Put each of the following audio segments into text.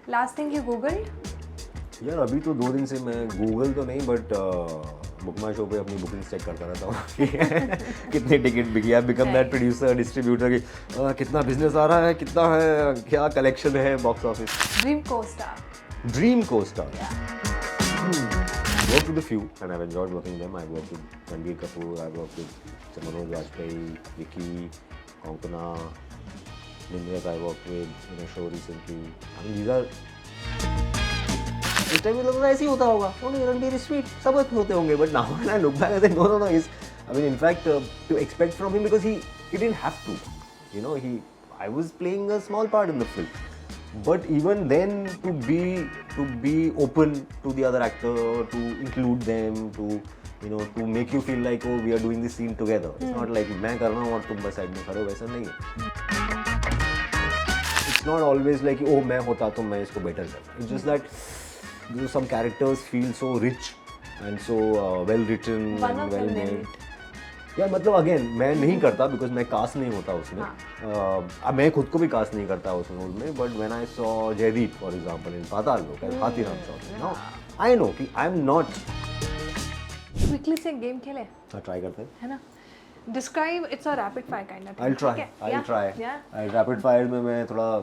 Last thing you googled? यार अभी तो 2 दिन से मैं गूगल तो नहीं बट बुक माई शो पे अपनी बुकिंग चेक करता रहता हूँ कितनी टिकट बिकी है, बिकम दैट प्रोड्यूसर डिस्ट्रीब्यूटर की कितना बिजनेस आ रहा है, कितना है, क्या कलेक्शन है box office. Dream co-star. Dream co-star. Yeah. Worked with a few and I've enjoyed working with them. I've worked with Ranbir Kapoor, I've worked with Manoj Bajpayee, Vicky, Konkona, Nimrat I worked with in a show recently. I mean these are इस time में लग रहा है ऐसे ही होता होगा. Only Ranbir is sweet, सब होते होंगे but now when I look back I think no is I mean in fact to expect from him because he didn't have to, you know, he I was playing a small part in the film. But even then, to be open to the other actor, to include them, to make you feel like oh we are doing this scene together. It's not like मैं कर रहा हूँ और तुम बस side में खड़े हो, वैसा नहीं है. It's not always like oh मैं होता तो मैं इसको better करता. It's just that some characters feel so rich and so well written and well made. यार मतलब अगेन मैं नहीं करता बिकॉज मैं कास्ट नहीं होता उसमें. मैं खुद को भी कास्ट नहीं करता उस रोल में. But when I saw Jaideep for example in Paatal Lok as Hathiram Chaudhary, now I know कि आई एम नॉट. क्विकली से गेम खेले, ट्राई करते हैं, है ना? Describe, it's a rapid fire kind of. I try. Rapid fire में मैं थोड़ा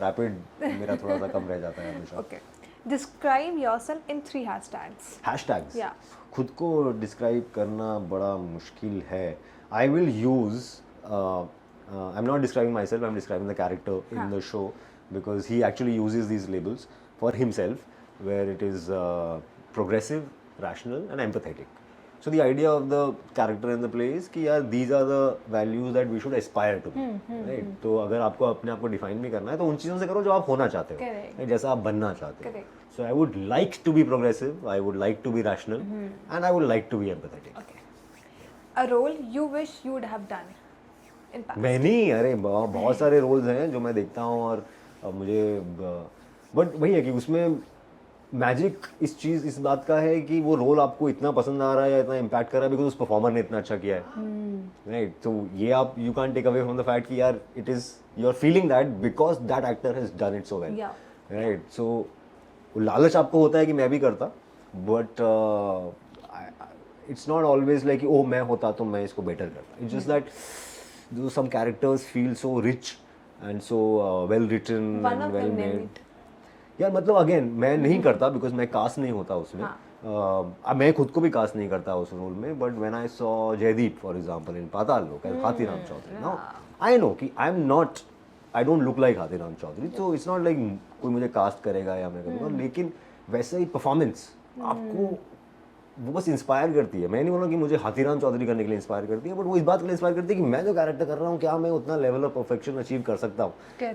रैपिड मेरा थोड़ा सा कम रह जाता है हमेशा. Okay, describe yourself in 3 hashtags. Hashtags. या खुद को डिस्क्राइब करना बड़ा मुश्किल है. I will use I am not describing myself, I am describing the character in the show because he actually uses these labels for himself where it is progressive, rational and empathetic. So the idea of the character in the play is कि यार these are the values that we should aspire to be, right? तो अगर आपको अपने आप को define भी करना है तो उन चीज़ों से करो जो आप होना चाहते हो, right? जैसा आप बनना चाहते हो. So I would like to be progressive, I would like to be rational, and I would like to be empathetic. Okay. A role you wish you would have done in past. मैंने अरे बहुत सारे roles हैं जो मैं देखता हूँ और मुझे बट वही है कि उसमें मैजिक इस बात का है कि वो रोल आपको इतना पसंद आ रहा है या इतना इम्पैक्ट कर रहा है बिकॉज उस परफॉर्मर ने इतना अच्छा किया है, राइट? तो ये आप you can take away from the fact कि यार it is you are feeling that because that actor has done it so well, right? So लालच आपको होता है कि मैं भी करता, but it's not always like oh मैं होता तो मैं इसको बेटर करता. It's just that some characters feel so rich and so well written and well made. यार मतलब अगेन मैं नहीं करता बिकॉज मैं कास्ट नहीं होता उसमें. मैं खुद को भी कास्ट नहीं करता उस रोल में. But when I saw Jaideep for example in Paatal Lok as Hathiram Chaudhary, now I know कि I am not, I don't look like Hathiram Chaudhary. तो इट्स नॉट लाइक कोई मुझे कास्ट करेगा या मैं करूँगा, लेकिन वैसे ही परफॉर्मेंस आपको वो बस इंस्पायर करती है. मैं नहीं बोल रहा कि मुझे हाथीराम चौधरी करने के लिए इंस्पायर करती है, बट वो इस बात के लिए इंस्पायर करती है कि मैं जो कैरेक्टर कर रहा हूँ क्या मैं उतना लेवल ऑफ परफेक्शन अचीव कर सकता हूँ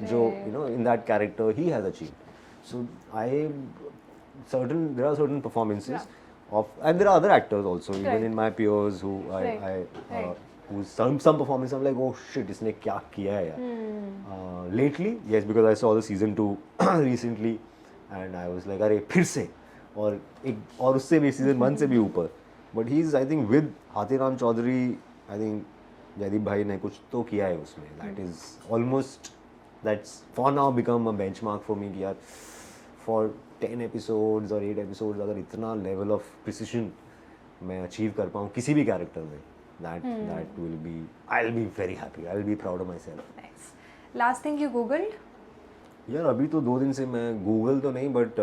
जो in that character he has achieved. So there are certain performances of, and there are other actors also, even in my peers who who some performances I'm like oh shit इसने क्या किया है यार. Lately yes, because I saw the season 2 recently and I was like अरे फिर से और उससे भी season 1 से भी ऊपर. But he's I think with Hathiram Chaudhary I think Jaideep भाई ने कुछ तो किया है उसमें. That is almost that's for now become a benchmark for me कि यार for 10 episodes or 8 episodes अगर इतना level of precision मैं achieve कर पाऊँ किसी भी character में, that will be, I'll be very happy, I'll be proud of myself. Nice. Last thing you googled? यार अभी तो 2 दिन से मैं गूगल तो नहीं बट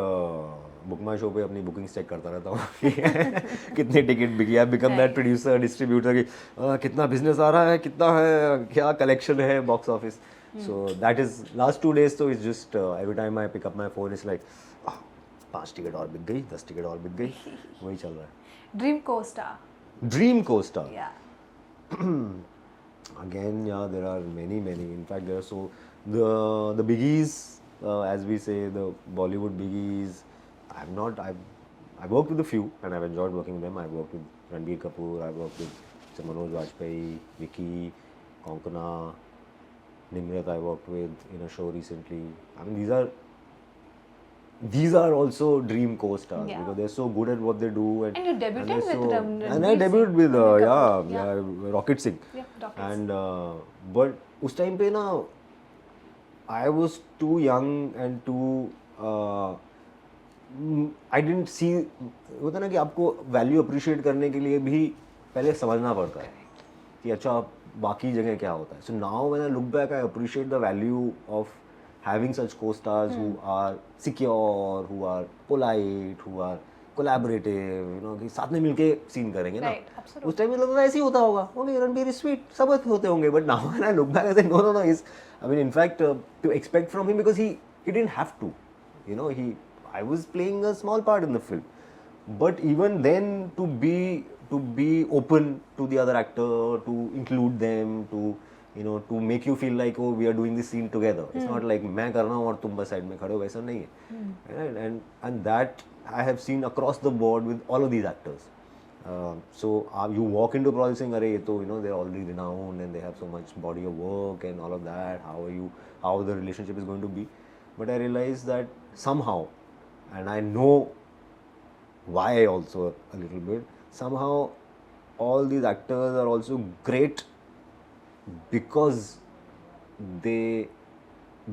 बुक माई शो पे अपनी बुकिंग्स चेक करता रहता हूँ कितनी टिकट बिकी है, बिकम दैट प्रोड्यूसर डिस्ट्रीब्यूटर की कितना बिजनेस आ रहा है, कितना है, क्या कलेक्शन है box office. So that is last 2 days. So it's just every time I pick up my phone, it's like 5 ticket और बिक गई, 10 टिकट और बिक गई, वही चल रहा है. Dream co-star. Dream co-star. Yeah. Again, yeah, there are many. In fact, there are so the biggies, as we say, the Bollywood biggies. I've worked with a few and I've enjoyed working with them. I've worked with Ranbir Kapoor. I've worked with Manoj Bajpayee, Vicky, Konkona, Nimrat I worked with in a show recently. I mean these are also dream co-stars because they're so good at what they do. And you debuted with and I debuted with Rocket Singh. Yeah, Rocket and but उस time पे ना I was too young and too I didn't see, होता ना कि आपको value appreciate करने के लिए भी पहले समझना पड़ता है कि अच्छा बाकी जगह क्या होता है. So now when I look back I appreciate the value of having such co-stars who are secure, who are polite, who are collaborative, कि साथ में मिलके सीन करेंगे ना. Right, absolutely. उस टाइम में लगता था ऐसे ही होता होगा, ओके रणबीर इज स्वीट, सब होते होंगे, but now when I look back I say no is, I mean in fact to expect from him because he didn't have to, he I was playing a small part in the film, but even then to be open to the other actor, to include them, to make you feel like oh we are doing this scene together. It's not like मैं कर रहा हूँ और तुम बस side में खड़े हो, वैसा नहीं है. Right? And that I have seen across the board with all of these actors. So you walk into a project saying अरे ये तो they're already renowned and they have so much body of work and all of that. How the relationship is going to be? But I realized that somehow, and I know why also a little bit, somehow all these actors are also great because they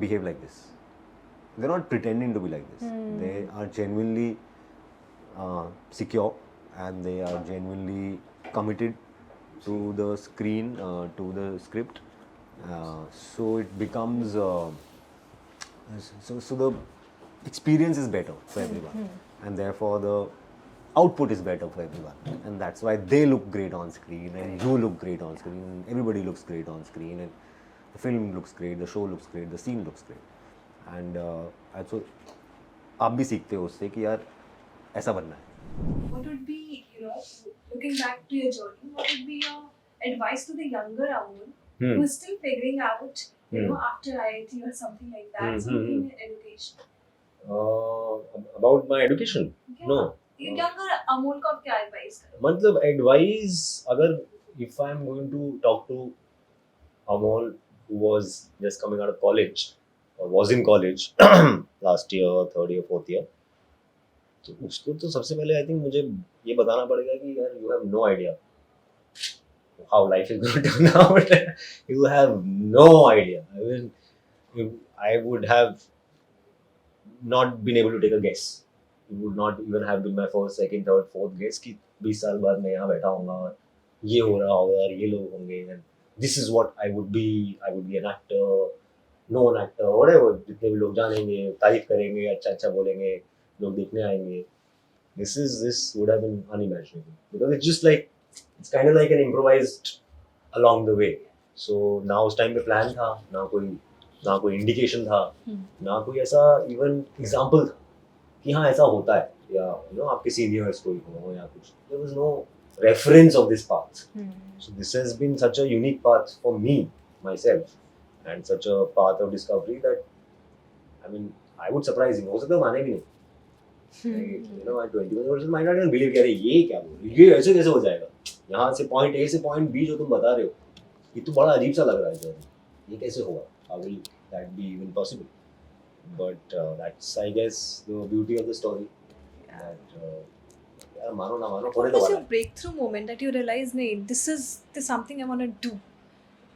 behave like this. They're not pretending to be like this. They are genuinely secure and they are genuinely committed to the screen, to the script. So it becomes so the experience is better for everyone, and therefore the output is better for everyone, and that's why they look great on screen and you look great on screen and everybody looks great on screen and the film looks great, the show looks great, the scene looks great. And so आप भी सीखते हो उससे कि यार ऐसा बनना है. What would be, looking back to your journey, what would be your advice to the younger Amol who is still figuring out, after IIT or something like that, something in education? About my education? Yeah. No. Younger Amol को आप क्या advice करोगे? मतलब advice, अगर if I'm going to talk to Amol who was just coming out of college or was in college last year, third year, fourth year, तो उसको तो सबसे पहले I think मुझे ये बताना पड़ेगा कि यार you have no idea how life is going to turn out. You have no idea. I mean, I would have not been able to take a guess. It would not even have been my first, second, third, fourth guess कि 20 साल बाद मैं यहाँ बैठा हूँगा और ये हो रहा होगा और ये लोग होंगे and this is what I would be an actor, known actor, whatever. जितने भी लोग जानेंगे, तारीफ करेंगे, अच्छा बोलेंगे, लोग देखने आएंगे. This would have been unimaginable because it's kind of like an improvised along the way. So ना उस टाइम पे प्लान था, ना कोई इंडिकेशन था, ना कोई ऐसा इवन एग्जाम्पल था कि हाँ ऐसा होता है या आपके सीनियर्स कोई हो या कुछ. There was no reference of this path. So this has been such a unique path for me, myself, and such a path of discovery that, I mean, I would surprise him. हो सकता है माने भी नहीं. At 21 years might not even believe कि अरे ये क्या बोल रही है, ये ऐसे कैसे हो जाएगा, यहाँ से पॉइंट ए से पॉइंट बी जो तुम बता रहे हो ये तो बड़ा अजीब सा लग रहा है जर्नी, ये कैसे होगा, how will that be even possible? But that's I guess the beauty of the story. That यार मानो ना मानो होने What तो was वाला your है. breakthrough moment that you realized, nee, this is something I want to do?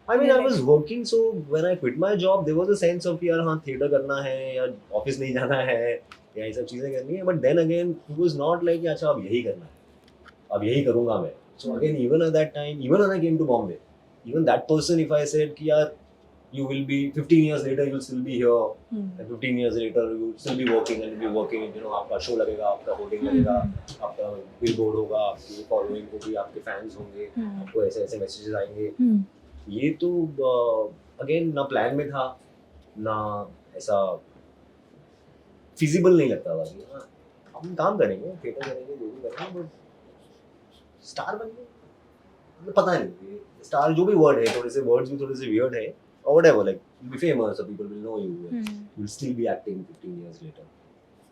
I mean, I was working, so when I quit my job, there was a sense of यार हाँ theatre करना है या office नहीं जाना है या ये सब चीज़ें करनी है. But then again, it was not like अच्छा अब यही करना है, अब यही करूँगा मैं. So again, even at that time, even when I came to Bombay, even that person, if I said कि यार you will be 15 years later, you'll still be here, and 15 years later, you'll still be working and you'll be working. आपका show लगेगा, आपका hoarding लगेगा, आपका billboard होगा, आपकी following होगी, आपके फैंस होंगे, आपको ऐसे ऐसे मैसेजेस आएंगे. ये तो अगेन ना प्लान में था, ना ऐसा फिजिबल नहीं लगता था कि हाँ हम काम करेंगे, थिएटर करेंगे, जो भी करेंगे, बट स्टार बनेंगे मतलब पता नहीं. स्टार जो भी वर्ड है, थोड़े से वर्ड्स भी थोड़े से वियर्ड है, or whatever, like you'll be famous, so people will know you, you'll still be acting 15 years later.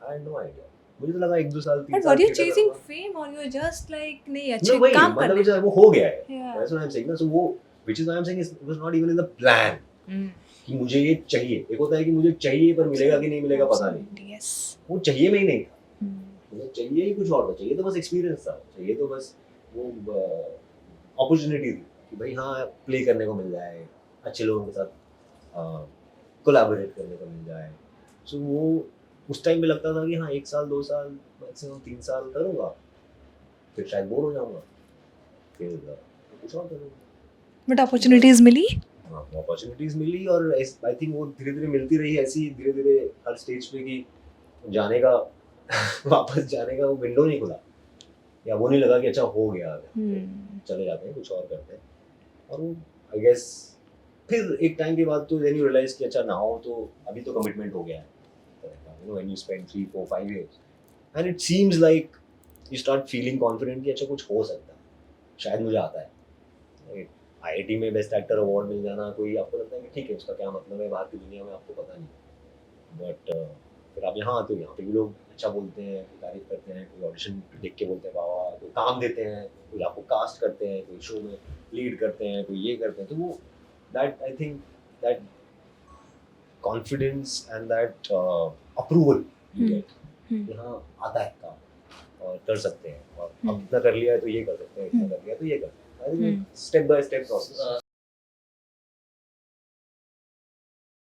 I had no idea. मुझे तो लगा 1-2 साल 3 But साल were you theater chasing करूँगा. fame or you were just like नहीं No, अच्छे वही काम करने? मतलब वो हो गया है. Yeah. That's what I'm saying. So वो which is why I'm saying it was not even in the plan कि मुझे ये चाहिए. एक होता है कि मुझे चाहिए पर मिलेगा कि नहीं मिलेगा पता नहीं. Yes. वो चाहिए में ही नहीं था. मुझे चाहिए ही कुछ और था. चाहिए तो बस एक्सपीरियंस था. चाहिए तो बस वो अपॉर्चुनिटी थी कि भाई हाँ प्ले करने को मिल जाए, अच्छे लोगों के साथ कोलैबोरेट करने को मिल जाए. सो वो उस टाइम पे लगता था कि हाँ 1 साल 2 साल मैक्सिमम 3 साल करूँगा, फिर शायद बोर हो जाऊँगा, फिर कुछ और करूँगा। बट अपॉर्चुनिटीज मिली? हाँ, अपॉर्चुनिटीज मिली और आई थिंक वो धीरे धीरे मिलती रही, ऐसी धीरे धीरे हर स्टेज पे कि जाने का वापस जाने का वो विंडो नहीं खुला, या वो नहीं लगा कि अच्छा हो गया, चले जाते हैं कुछ और करते हैं। और वो आई गेस फिर एक टाइम के बाद तो देन यू रियलाइज कि अच्छा नाउ तो अभी तो कमिटमेंट हो गया है, you know when you spend 3 4 5 years and it seems like you start feeling confident कि अच्छा कुछ हो सकता है, शायद मुझे आता है। आईआईटी में बेस्ट एक्टर अवार्ड मिल जाना, कोई आपको लगता है कि ठीक है उसका क्या मतलब है बाहर की दुनिया में, आपको पता नहीं, बट फिर आप यहाँ आते हो, यहाँ पे भी लोग अच्छा बोलते हैं, तारीफ करते हैं, कोई ऑडिशन देख के बोलते हैं वाह वाह, कोई काम देते हैं, कोई आपको कास्ट करते हैं, कोई शो में लीड करते हैं, कोई ये करते हैं, तो वो that I think that confidence and that approval you get, यहाँ आता है काम और कर सकते हैं, और अब इतना कर लिया है तो ये कर सकते हैं, इतना कर लिया तो ये कर सकते हैं। I think step by step process.